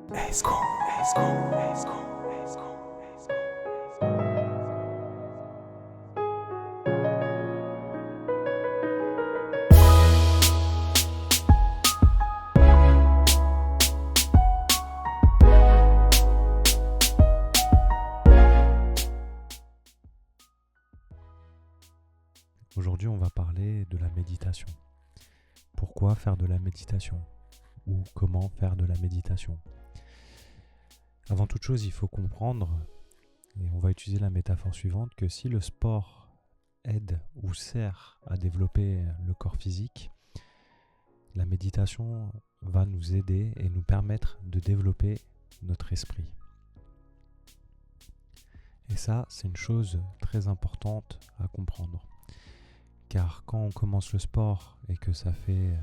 Esco, Esco, Esco, Esco, Esco. Aujourd'hui, on va parler de la méditation. Pourquoi faire de la méditation? Ou comment faire de la méditation? Avant toute chose, il faut comprendre, et on va utiliser la métaphore suivante, que si le sport aide ou sert à développer le corps physique, la méditation va nous aider et nous permettre de développer notre esprit. Et ça, c'est une chose très importante à comprendre. Car quand on commence le sport et que ça fait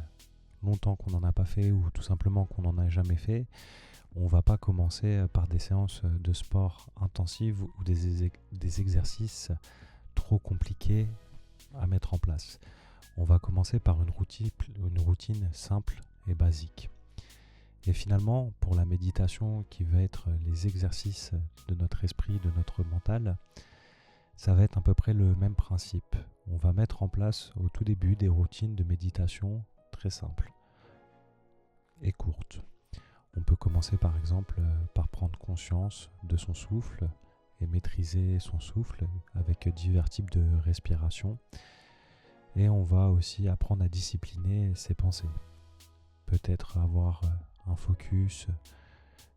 longtemps qu'on n'en a pas fait ou tout simplement qu'on n'en a jamais fait, on ne va pas commencer par des séances de sport intensives ou des exercices trop compliqués à mettre en place. On va commencer par une routine simple et basique. Et finalement, pour la méditation qui va être les exercices de notre esprit, de notre mental, ça va être à peu près le même principe. On va mettre en place au tout début des routines de méditation très simples et courtes. On peut commencer par exemple par prendre conscience de son souffle et maîtriser son souffle avec divers types de respiration. Et on va aussi apprendre à discipliner ses pensées. Peut-être avoir un focus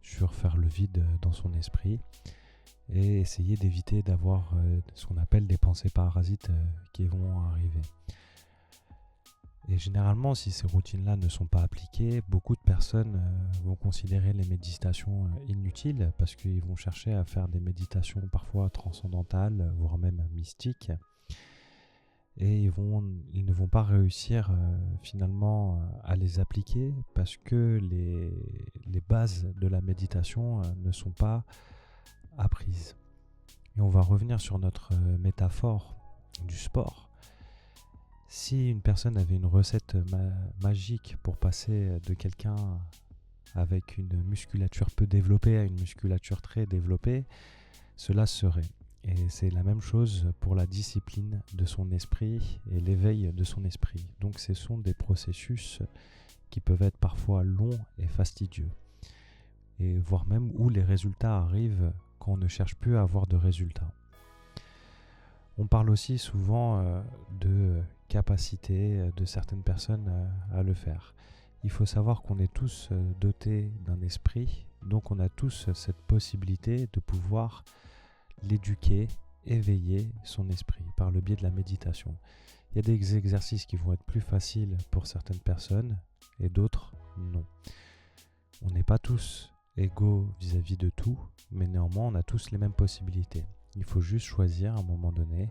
sur faire le vide dans son esprit et essayer d'éviter d'avoir ce qu'on appelle des pensées parasites qui vont arriver. Et généralement, si ces routines-là ne sont pas appliquées, beaucoup de personnes vont considérer les méditations inutiles parce qu'ils vont chercher à faire des méditations parfois transcendantales, voire même mystiques. Et ils ne vont pas réussir finalement à les appliquer parce que les bases de la méditation ne sont pas apprises. Et on va revenir sur notre métaphore du sport. Si une personne avait une recette magique pour passer de quelqu'un avec une musculature peu développée à une musculature très développée, cela serait. Et c'est la même chose pour la discipline de son esprit et l'éveil de son esprit. Donc ce sont des processus qui peuvent être parfois longs et fastidieux. Et voire même où les résultats arrivent quand on ne cherche plus à avoir de résultats. On parle aussi souvent de capacité de certaines personnes à le faire. Il faut savoir qu'on est tous dotés d'un esprit, donc on a tous cette possibilité de pouvoir l'éduquer, éveiller son esprit par le biais de la méditation. Il y a des exercices qui vont être plus faciles pour certaines personnes et d'autres non. On n'est pas tous égaux vis-à-vis de tout, mais néanmoins on a tous les mêmes possibilités. Il faut juste choisir à un moment donné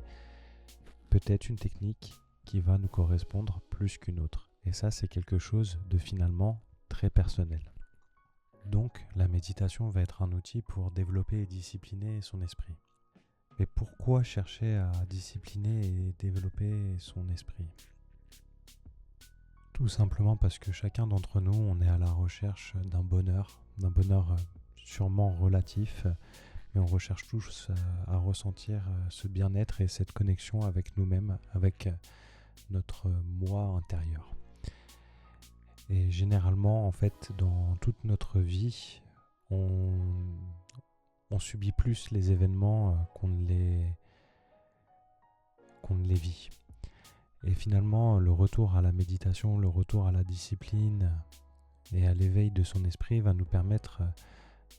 peut-être une technique qui va nous correspondre plus qu'une autre. Et ça, c'est quelque chose de finalement très personnel. Donc, la méditation va être un outil pour développer et discipliner son esprit. Mais pourquoi chercher à discipliner et développer son esprit? Tout simplement parce que chacun d'entre nous, on est à la recherche d'un bonheur sûrement relatif, mais on recherche tous à ressentir ce bien-être et cette connexion avec nous-mêmes, avec notre moi intérieur. Et généralement, en fait, dans toute notre vie, on subit plus les événements qu'on ne les vit. Et finalement, le retour à la méditation, le retour à la discipline et à l'éveil de son esprit va nous permettre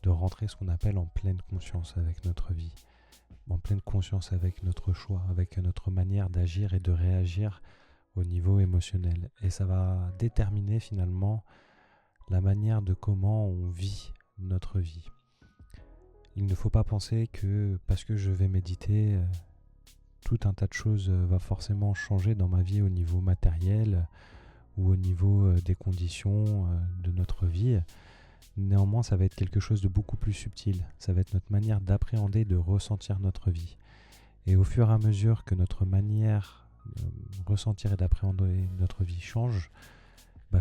de rentrer ce qu'on appelle en pleine conscience avec notre vie, en pleine conscience avec notre choix, avec notre manière d'agir et de réagir au niveau émotionnel. Et ça va déterminer finalement la manière de comment on vit notre vie. Il ne faut pas penser que parce que je vais méditer, tout un tas de choses va forcément changer dans ma vie au niveau matériel ou au niveau des conditions de notre vie. Néanmoins, ça va être quelque chose de beaucoup plus subtil. Ça va être notre manière d'appréhender, de ressentir notre vie. Et au fur et à mesure que notre manière de ressentir et d'appréhender notre vie change,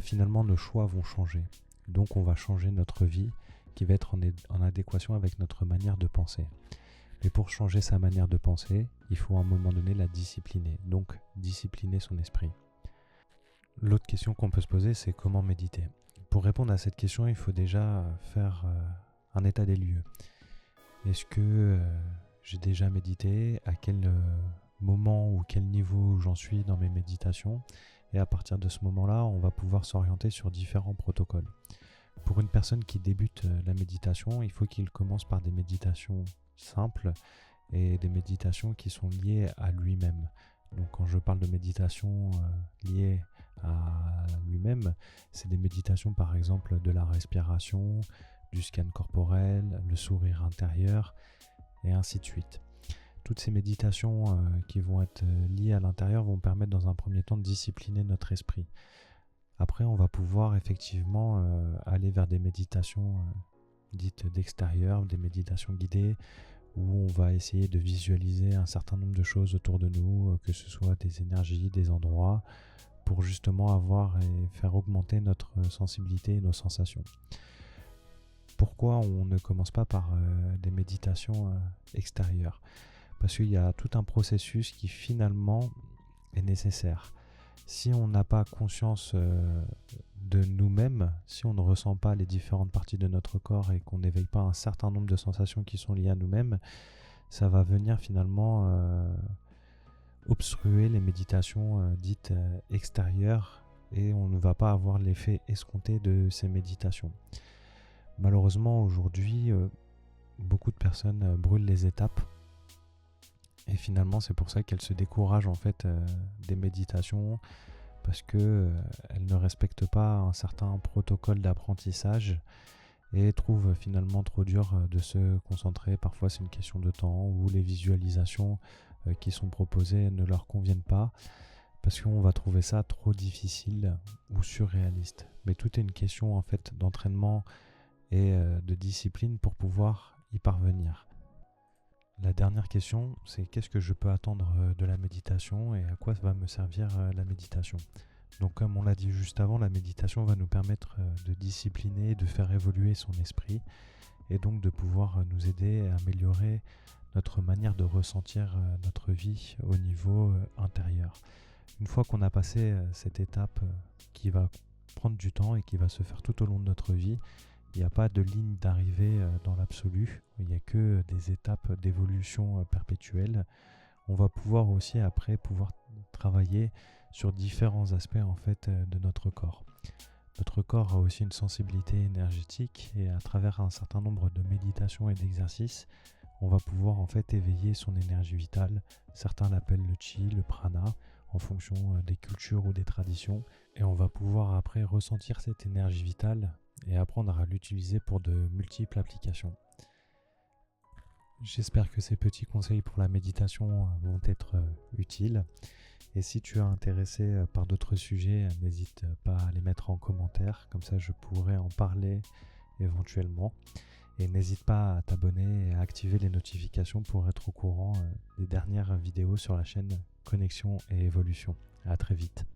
finalement nos choix vont changer. Donc on va changer notre vie qui va être en adéquation avec notre manière de penser. Mais pour changer sa manière de penser, il faut à un moment donné la discipliner, donc discipliner son esprit. L'autre question qu'on peut se poser, c'est comment méditer. Pour répondre à cette question, il faut déjà faire un état des lieux. Est-ce que j'ai déjà médité? À quel moment ou quel niveau j'en suis dans mes méditations? Et à partir de ce moment-là, on va pouvoir s'orienter sur différents protocoles. Pour une personne qui débute la méditation, il faut qu'il commence par des méditations simples et des méditations qui sont liées à lui-même. Donc quand je parle de méditation liée à lui-même, c'est des méditations par exemple de la respiration, du scan corporel, le sourire intérieur et ainsi de suite. Toutes ces méditations qui vont être liées à l'intérieur vont permettre dans un premier temps de discipliner notre esprit. Après, on va pouvoir effectivement aller vers des méditations dites d'extérieur, des méditations guidées, où on va essayer de visualiser un certain nombre de choses autour de nous, que ce soit des énergies, des endroits, pour justement avoir et faire augmenter notre sensibilité et nos sensations. Pourquoi on ne commence pas par des méditations extérieures? Parce qu'il y a tout un processus qui finalement est nécessaire. Si on n'a pas conscience de nous-mêmes, si on ne ressent pas les différentes parties de notre corps et qu'on n'éveille pas un certain nombre de sensations qui sont liées à nous-mêmes, ça va venir finalement obstruer les méditations dites extérieures et on ne va pas avoir l'effet escompté de ces méditations. Malheureusement, aujourd'hui, beaucoup de personnes brûlent les étapes. Et finalement, c'est pour ça qu'elles se découragent en fait des méditations parce qu'elles ne respectent pas un certain protocole d'apprentissage et trouvent finalement trop dur de se concentrer. Parfois, c'est une question de temps ou les visualisations qui sont proposées ne leur conviennent pas parce qu'on va trouver ça trop difficile ou surréaliste. Mais tout est une question en fait d'entraînement et de discipline pour pouvoir y parvenir. La dernière question, c'est qu'est-ce que je peux attendre de la méditation et à quoi va me servir la méditation. Donc comme on l'a dit juste avant, la méditation va nous permettre de discipliner, de faire évoluer son esprit et donc de pouvoir nous aider à améliorer notre manière de ressentir notre vie au niveau intérieur. Une fois qu'on a passé cette étape qui va prendre du temps et qui va se faire tout au long de notre vie, il n'y a pas de ligne d'arrivée dans l'absolu, il n'y a que des étapes d'évolution perpétuelle. On va pouvoir aussi après travailler sur différents aspects en fait de notre corps. Notre corps a aussi une sensibilité énergétique et à travers un certain nombre de méditations et d'exercices, on va pouvoir en fait éveiller son énergie vitale. Certains l'appellent le chi, le prana, en fonction des cultures ou des traditions. Et on va pouvoir après ressentir cette énergie vitale et apprendre à l'utiliser pour de multiples applications. J'espère que ces petits conseils pour la méditation vont être utiles. Et si tu es intéressé par d'autres sujets, n'hésite pas à les mettre en commentaire, comme ça je pourrai en parler éventuellement. Et n'hésite pas à t'abonner et à activer les notifications pour être au courant des dernières vidéos sur la chaîne Connexion et Évolution. À très vite.